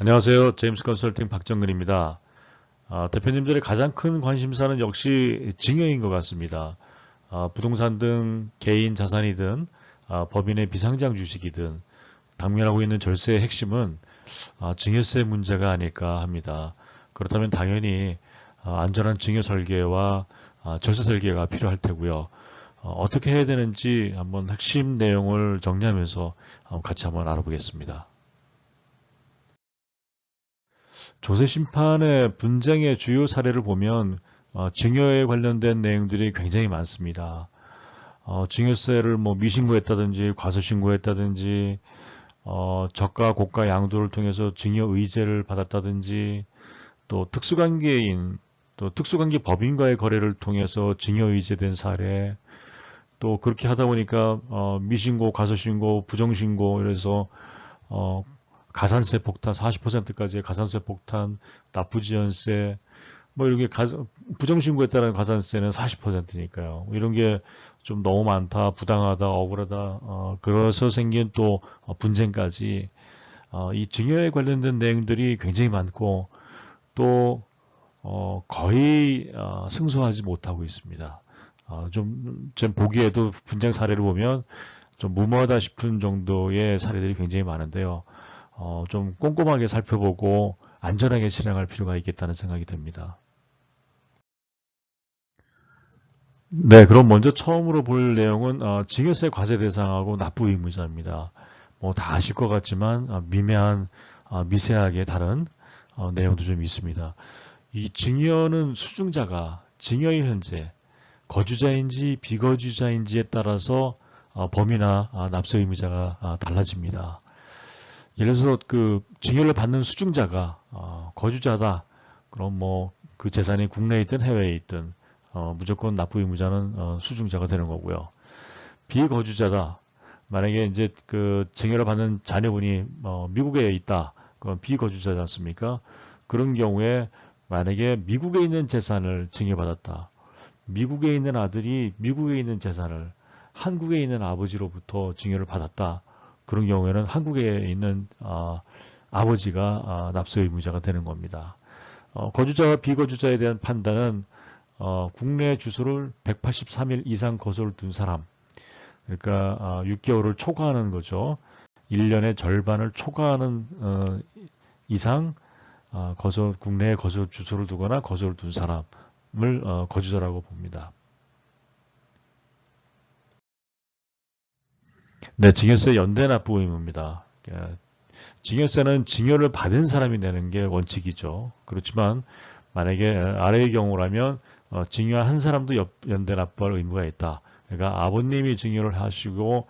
안녕하세요. 제임스 컨설팅 박정근입니다. 대표님들의 가장 큰 관심사는 역시 증여인 것 같습니다. 부동산 등 개인 자산이든 법인의 비상장 주식이든 당면하고 있는 절세의 핵심은 증여세 문제가 아닐까 합니다. 그렇다면 당연히 안전한 증여 설계와 절세 설계가 필요할 테고요. 어떻게 해야 되는지 한번 핵심 내용을 정리하면서 같이 한번 알아보겠습니다. 조세 심판의 분쟁의 주요 사례를 보면 증여에 관련된 내용들이 굉장히 많습니다. 증여세를 뭐 미신고했다든지 과소신고했다든지 저가 고가 양도를 통해서 증여 의제를 받았다든지 또 특수관계인 또 특수관계 법인과의 거래를 통해서 증여 의제된 사례 또 그렇게 하다 보니까 미신고 과소신고 부정신고 이래서 어, 가산세 폭탄 40%까지의 가산세 폭탄, 납부지연세 뭐 이런 게 부정신고에 따른 가산세는 40%니까요. 이런 게 좀 너무 많다, 부당하다, 억울하다, 그래서 생긴 또 분쟁까지 이 증여에 관련된 내용들이 굉장히 많고 또 거의 승소하지 못하고 있습니다. 좀 보기에도 분쟁 사례를 보면 좀 무모하다 싶은 정도의 사례들이 굉장히 많은데요. 좀 꼼꼼하게 살펴보고 안전하게 실행할 필요가 있겠다는 생각이 듭니다. 네, 그럼 먼저 처음으로 볼 내용은 증여세 과세 대상하고 납부 의무자입니다. 뭐 다 아실 것 같지만 미묘한 미세하게 다른 내용도 좀 있습니다. 이 증여는 수증자가 증여의 현재 거주자인지 비거주자인지에 따라서 범위나 납세 의무자가 달라집니다. 예를 들어서 그 증여를 받는 수증자가 거주자다. 그럼 뭐 그 재산이 국내에 있든 해외에 있든 무조건 납부 의무자는 수증자가 되는 거고요. 비거주자다. 만약에 이제 그 증여를 받는 자녀분이 미국에 있다. 그건 비거주자지 않습니까? 그런 경우에 만약에 미국에 있는 재산을 증여받았다. 미국에 있는 아들이 미국에 있는 재산을 한국에 있는 아버지로부터 증여를 받았다. 그런 경우에는 한국에 있는 아버지가 납세 의무자가 되는 겁니다. 거주자와 비거주자에 대한 판단은 국내 주소를 183일 이상 거소를 둔 사람, 그러니까 6개월을 초과하는 거죠. 1년의 절반을 초과하는 이상 국내에 거소 주소를 두거나 거소를 둔 사람을 거주자라고 봅니다. 네, 증여세 연대 납부 의무입니다. 증여세는 증여를 받은 사람이 내는 게 원칙이죠. 그렇지만 만약에 아래의 경우라면 증여한 한 사람도 연대 납부할 의무가 있다. 그러니까 아버님이 증여를 하시고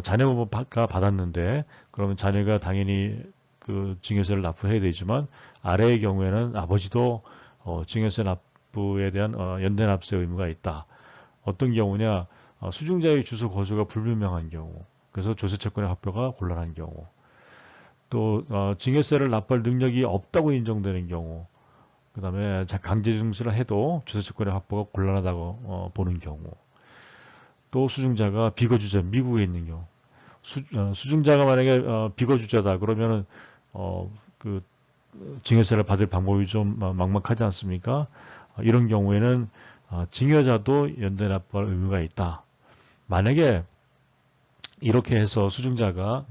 자녀가 받았는데 그러면 자녀가 당연히 그 증여세를 납부해야 되지만 아래의 경우에는 아버지도 증여세 납부에 대한 연대 납세 의무가 있다. 어떤 경우냐? 수증자의 주소 거주가 불분명한 경우, 그래서 조세채권의 확보가 곤란한 경우, 또 증여세를 납부할 능력이 없다고 인정되는 경우, 그 다음에 강제징수를 해도 조세채권의 확보가 곤란하다고 보는 경우, 또 수증자가 비거주자 미국에 있는 경우, 수증자가 만약에 비거주자다 그러면은 그 증여세를 받을 방법이 좀 막막하지 않습니까? 이런 경우에는 증여자도 연대 납부할 의무가 있다. 만약에 이렇게 해서 수증자가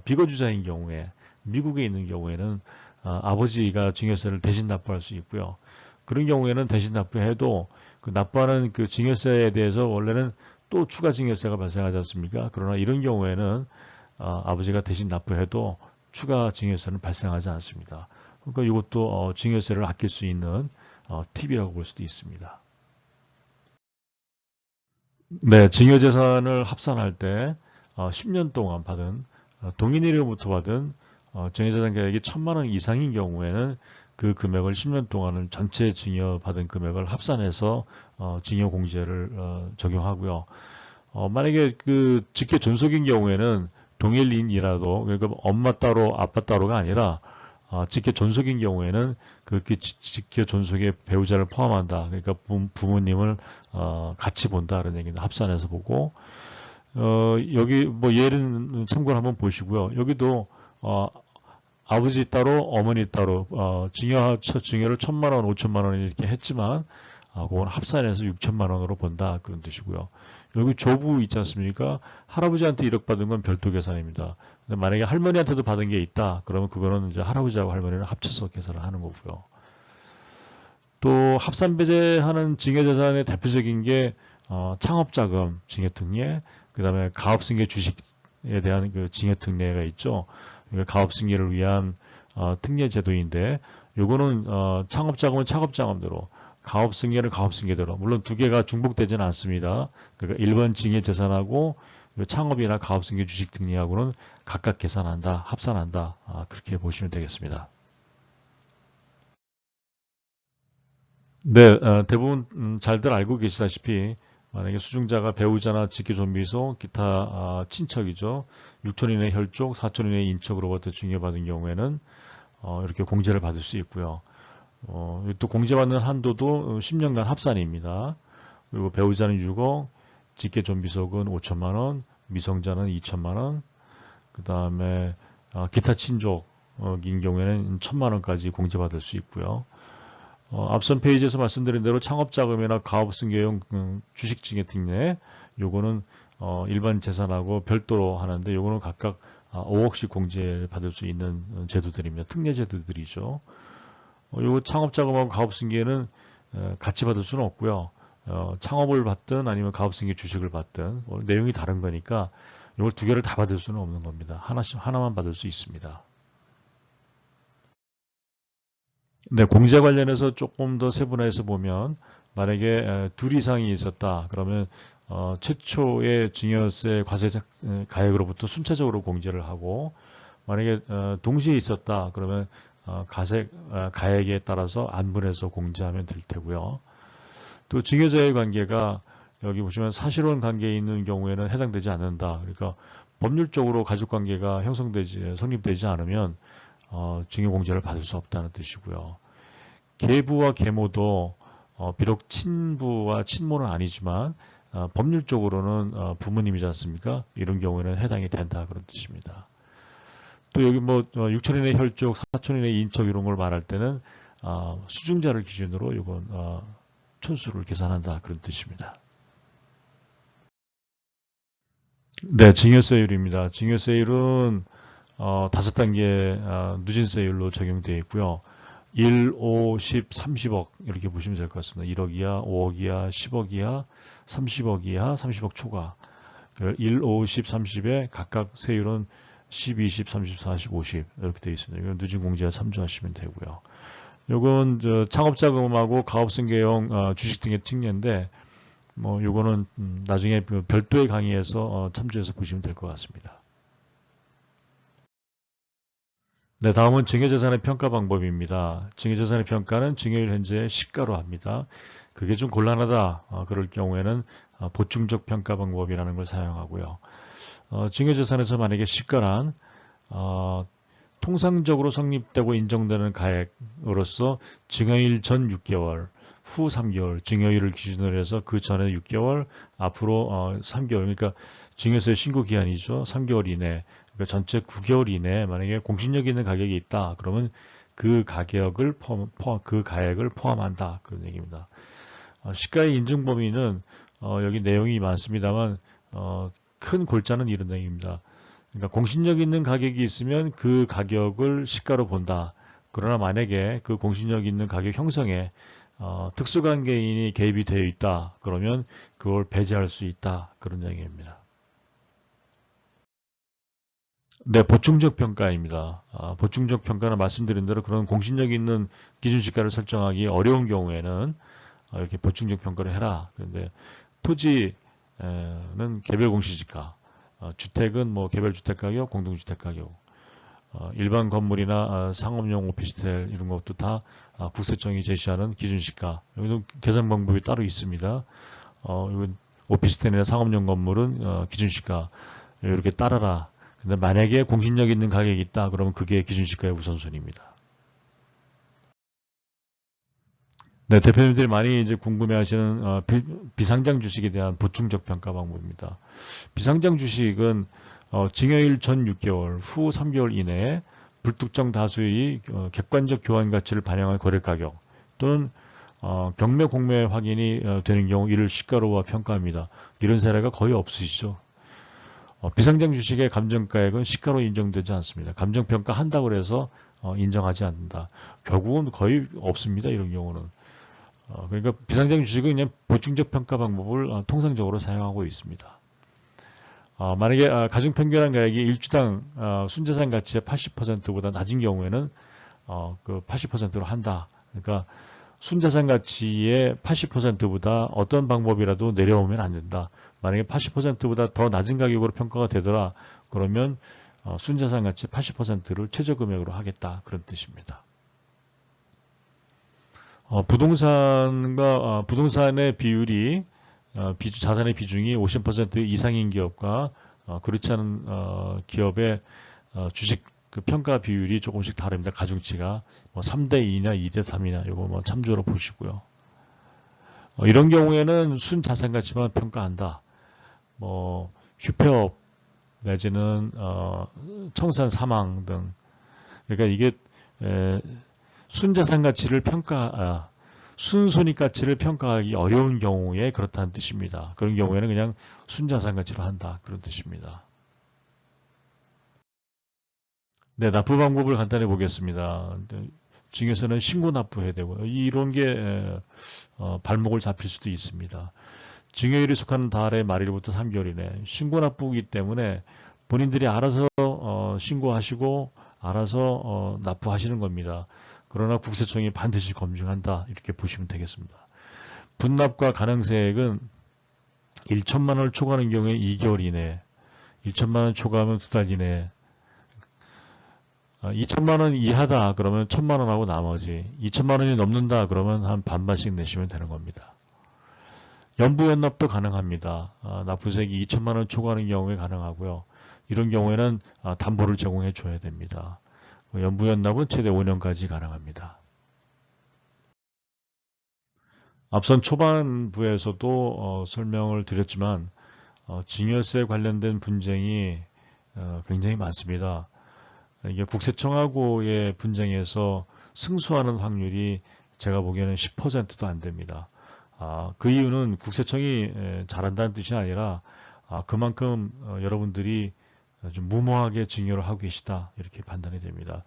비거주자인 경우에 미국에 있는 경우에는 아버지가 증여세를 대신 납부할 수 있고요. 그런 경우에는 대신 납부해도 그 납부하는 그 증여세에 대해서 원래는 또 추가 증여세가 발생하지 않습니까? 그러나 이런 경우에는 아버지가 대신 납부해도 추가 증여세는 발생하지 않습니다. 그러니까 이것도 증여세를 아낄 수 있는 팁이라고 볼 수도 있습니다. 네, 증여재산을 합산할 때 10년 동안 받은 동인이로부터 받은 증여재산 계획이 1,000만 원 이상인 경우에는 그 금액을 10년 동안은 전체 증여받은 금액을 합산해서 증여공제를 적용하고요. 만약에 그 직계 존속인 경우에는 동일인이라도 그러니까 엄마 따로 아빠 따로가 아니라 직계 존속인 경우에는 그 직계 존속의 배우자를 포함한다. 그러니까 부모님을 같이 본다 그런 얘기는 합산해서 보고 여기 뭐 예를 참고를 한번 보시고요. 여기도 아버지 따로 어머니 따로 증여를 1,000만 원, 5천만 원 이렇게 했지만 그건 합산해서 6천만 원으로 본다 그런 뜻이고요. 여기 조부 있지 않습니까? 할아버지한테 1억 받은 건 별도 계산입니다. 근데 만약에 할머니한테도 받은 게 있다 그러면 그거는 이제 할아버지하고 할머니를 합쳐서 계산을 하는 거고요. 또 합산배제하는 증여재산의 대표적인 게 창업자금 증여특례, 그 다음에 가업승계 주식에 대한 그 증여특례가 있죠. 가업승계를 위한 특례 제도인데 요거는 창업자금은 창업자금대로, 가업승계는 가업승계대로, 물론 두 개가 중복되지는 않습니다. 그러니까 일반 증여재산하고 창업이나 가업승계 주식특례하고는 각각 계산한다, 합산한다, 그렇게 보시면 되겠습니다. 네, 대부분 잘들 알고 계시다시피 만약에 수증자가 배우자나 직계존비속, 기타 친척이죠. 6천 이내 혈족, 4천 이내 인척으로부터 증여받은 경우에는 이렇게 공제를 받을 수 있고요. 또 공제받는 한도도 10년간 합산입니다. 그리고 배우자는 6억, 직계존비속은 5천만 원, 미성자는 2천만 원, 그 다음에 기타 친족인 경우에는 1,000만 원까지 공제받을 수 있고요. 앞선 페이지에서 말씀드린 대로 창업자금이나 가업승계용 주식증여특례, 요거는 일반 재산하고 별도로 하는데 요거는 각각 5억씩 공제를 받을 수 있는 제도들입니다. 특례 제도들이죠. 요거 창업자금하고 가업승계는 같이 받을 수는 없고요. 창업을 받든 아니면 가업승계 주식을 받든 내용이 다른 거니까 요걸 두 개를 다 받을 수는 없는 겁니다. 하나만 받을 수 있습니다. 네, 공제 관련해서 조금 더 세분화해서 보면 만약에 둘 이상이 있었다 그러면 최초의 증여세 과세 가액으로부터 순차적으로 공제를 하고, 만약에 동시에 있었다 그러면 가액에 따라서 안분해서 공제하면 될 테고요. 또 증여자의 관계가 여기 보시면 사실혼 관계에 있는 경우에는 해당되지 않는다. 그러니까 법률적으로 가족관계가 성립되지 않으면 증여공제를 받을 수 없다는 뜻이고요. 계부와 계모도 비록 친부와 친모는 아니지만 법률적으로는 부모님이지 않습니까? 이런 경우에는 해당이 된다 그런 뜻입니다. 또 여기 뭐 6천인의 혈족, 4천인의 인척 이런 걸 말할 때는 수증자를 기준으로 이건 촌수를 계산한다 그런 뜻입니다. 네, 증여세율입니다. 증여세율은 5단계 누진세율로 적용되어 있고요. 1, 5, 10, 30억 이렇게 보시면 될 것 같습니다. 1억 이하, 5억 이하, 10억 이하, 30억 이하, 30억 초과. 1, 5, 10, 30에 각각 세율은 10, 20, 30, 40, 50 이렇게 되어 있습니다. 이건 누진공제에 참조하시면 되고요. 요건 창업자금하고 가업승계용 주식 등의 특례인데 뭐 요거는 나중에 별도의 강의에서 참조해서 보시면 될 것 같습니다. 네, 다음은 증여재산의 평가 방법입니다. 증여재산의 평가는 증여일 현재의 시가로 합니다. 그게 좀 곤란하다 그럴 경우에는 보충적 평가 방법이라는 걸 사용하고요. 증여재산에서 만약에 시가란 통상적으로 성립되고 인정되는 가액으로서 증여일 전 6개월, 후 3개월, 증여일을 기준으로 해서 그 전에 6개월, 앞으로 3개월, 그러니까 증여세 신고 기한이죠. 3개월 이내, 그러니까 전체 9개월 이내에 만약에 공신력 있는 가격이 있다. 그러면 그 가격을 그 가액을 포함한다. 그런 얘기입니다. 시가의 인증 범위는 여기 내용이 많습니다만 큰 골자는 이런 내용입니다. 그러니까 공신력 있는 가격이 있으면 그 가격을 시가로 본다. 그러나 만약에 그 공신력 있는 가격 형성에 특수관계인이 개입이 되어 있다. 그러면 그걸 배제할 수 있다. 그런 얘기입니다. 네, 보충적 평가입니다. 보충적 평가는 말씀드린 대로 그런 공신력 있는 기준시가를 설정하기 어려운 경우에는 이렇게 보충적 평가를 해라. 그런데 토지는 개별 공시지가, 주택은 뭐 개별 주택 가격, 공동주택 가격, 일반 건물이나 상업용 오피스텔 이런 것도 다 국세청이 제시하는 기준시가. 여기도 계산 방법이 따로 있습니다. 이건 오피스텔이나 상업용 건물은 기준시가 이렇게 따라라. 근데 만약에 공신력 있는 가격이 있다, 그러면 그게 기준시가의 우선순위입니다. 네, 대표님들이 많이 이제 궁금해하시는 비상장 주식에 대한 보충적 평가 방법입니다. 비상장 주식은 증여일 전 6개월, 후 3개월 이내에 불특정 다수의 객관적 교환 가치를 반영한 거래 가격 또는 경매 공매 확인이 되는 경우 이를 시가로와 평가합니다. 이런 사례가 거의 없으시죠. 비상장 주식의 감정가액은 시가로 인정되지 않습니다. 감정평가 한다고 해서 인정하지 않는다. 결국은 거의 없습니다. 이런 경우는. 그러니까 비상장 주식은 그냥 보충적 평가 방법을 통상적으로 사용하고 있습니다. 만약에 가중평균한 가액이 일주당 순자산 가치의 80%보다 낮은 경우에는 그 80%로 한다. 그러니까 순자산 가치의 80%보다 어떤 방법이라도 내려오면 안 된다. 만약에 80%보다 더 낮은 가격으로 평가가 되더라. 그러면 순자산 가치 80%를 최저금액으로 하겠다. 그런 뜻입니다. 부동산의 비율이 자산의 비중이 50% 이상인 기업과 그렇지 않은 기업의 주식 그 평가 비율이 조금씩 다릅니다. 가중치가 3대2냐 2대3이냐 이거 참조로 보시고요. 이런 경우에는 순자산 가치만 평가한다. 휴폐업 내지는 청산 사망 등 그러니까 이게 순자산 가치를 순손익 가치를 평가하기 어려운 경우에 그렇다는 뜻입니다. 그런 경우에는 그냥 순자산 가치로 한다. 그런 뜻입니다. 네, 납부 방법을 간단히 보겠습니다. 증여세는 신고 납부해야 되고요. 이런 게 발목을 잡힐 수도 있습니다. 증여일이 속하는 달의 말일부터 3개월 이내 신고 납부이기 때문에 본인들이 알아서 신고하시고 알아서 납부하시는 겁니다. 그러나 국세청이 반드시 검증한다. 이렇게 보시면 되겠습니다. 분납과 가능세액은 1천만 원을 초과하는 경우에 2개월 이내, 1천만 원 초과하면 2달 이내, 2천만 원 이하다 그러면 1천만 원하고 나머지 2천만 원이 넘는다 그러면 한 반반씩 내시면 되는 겁니다. 연부연납도 가능합니다. 납부세액이 2천만 원 초과하는 경우에 가능하고요. 이런 경우에는 담보를 제공해 줘야 됩니다. 연부연납은 최대 5년까지 가능합니다. 앞선 초반부에서도 설명을 드렸지만 증여세 관련된 분쟁이 굉장히 많습니다. 이게 국세청하고의 분쟁에서 승소하는 확률이 제가 보기에는 10%도 안 됩니다. 그 이유는 국세청이 잘한다는 뜻이 아니라 그만큼 여러분들이 좀 무모하게 증여를 하고 계시다 이렇게 판단이 됩니다.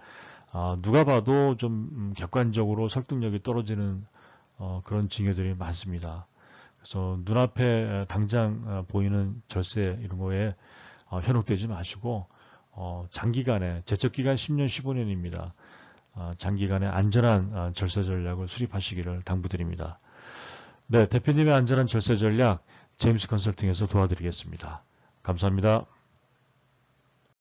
누가 봐도 좀 객관적으로 설득력이 떨어지는 그런 증여들이 많습니다. 그래서 눈앞에 당장 보이는 절세 이런 거에 현혹되지 마시고 장기간에 제척기간 10년 15년입니다. 장기간에 안전한 절세 전략을 수립하시기를 당부드립니다. 네, 대표님의 안전한 절세 전략 제임스 컨설팅에서 도와드리겠습니다. 감사합니다.